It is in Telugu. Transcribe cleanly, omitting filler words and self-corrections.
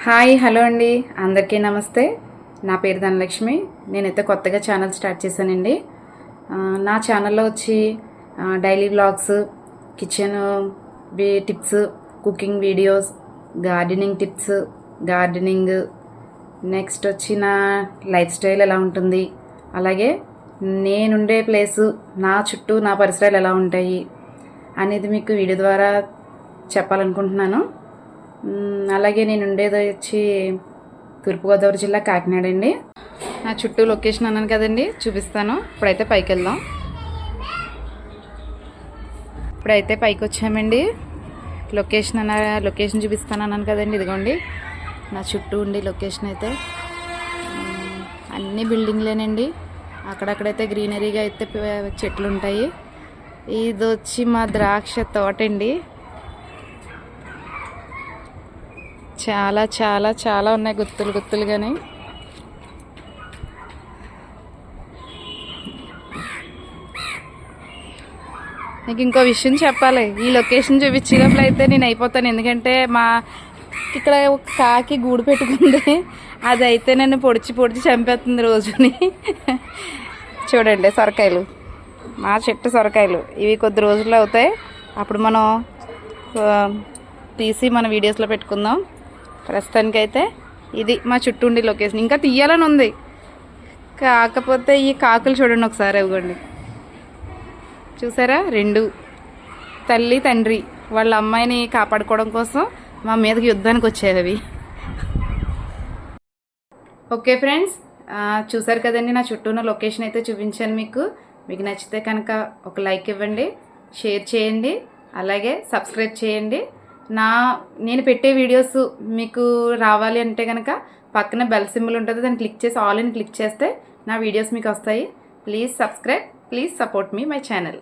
హాయ్ హలో అండి, అందరికీ నమస్తే. నా పేరు ధనలక్ష్మి. నేనైతే కొత్తగా ఛానల్ స్టార్ట్ చేశానండి. నా ఛానల్లో వచ్చి daily vlogs, kitchen tips, cooking videos, gardening tips, gardening, next వచ్చి నా లైఫ్ స్టైల్ ఎలా ఉంటుంది, అలాగే నేనుండే ప్లేసు, నా చుట్టూ నా పరిసరాలు ఎలా ఉంటాయి అనేది మీకు వీడియో ద్వారా చెప్పాలనుకుంటున్నాను. అలాగే నేను ఉండేది వచ్చి తూర్పుగోదావరి జిల్లా కాకినాడ అండి. నా చుట్టూ లొకేషన్ అన్నాను కదండి, చూపిస్తాను. ఇప్పుడైతే పైకి వెళ్దాం. ఇప్పుడైతే పైకి వచ్చామండి. లొకేషన్ చూపిస్తాను అన్నాను కదండి, ఇదిగోండి నా చుట్టూ ఉండి లొకేషన్. అయితే అన్ని బిల్డింగ్లేనండి. అక్కడక్కడైతే గ్రీనరీగా అయితే చెట్లు ఉంటాయి. ఇది వచ్చి మా ద్రాక్ష తోట అండి. చాలా చాలా చాలా ఉన్నాయి, గుత్తులుగానే. నీకు ఇంకో విషయం చెప్పాలి. ఈ లొకేషన్ చూపించినప్పుడు అయితే నేను అయిపోతాను, ఎందుకంటే ఇక్కడ ఒక కాకి గూడు పెట్టుకుంది. అది అయితే నన్ను పొడిచి చంపేస్తుంది రోజుని. చూడండి సొరకాయలు, మా చెట్టు సొరకాయలు. ఇవి కొద్ది రోజుల్లో అవుతాయి, అప్పుడు మనం తీసి మన వీడియోస్లో పెట్టుకుందాం. ప్రస్తుతానికైతే ఇది మా చుట్టూ ఉండే లొకేషన్. ఇంకా తీయాలని ఉంది, కాకపోతే ఈ కాకులు చూడండి ఒకసారి. ఇవ్వండి, చూసారా? రెండు తల్లి తండ్రి వాళ్ళ అమ్మాయిని కాపాడుకోవడం కోసం మా మీదకి యుద్ధానికి వచ్చేవి అవి. ఓకే ఫ్రెండ్స్, చూసారు కదండి, నా చుట్టూ ఉన్న లొకేషన్ అయితే చూపించాను మీకు. మీకు నచ్చితే కనుక ఒక లైక్ ఇవ్వండి, షేర్ చేయండి, అలాగే సబ్స్క్రైబ్ చేయండి. నేను పెట్టే వీడియోస్ మీకు రావాలి అంటే కనుక పక్కన బెల్ సింబల్ ఉంటుంది, దాన్ని క్లిక్ చేసి ఆల్ అని క్లిక్ చేస్తే నా వీడియోస్ మీకు వస్తాయి. Please subscribe, please support me my channel.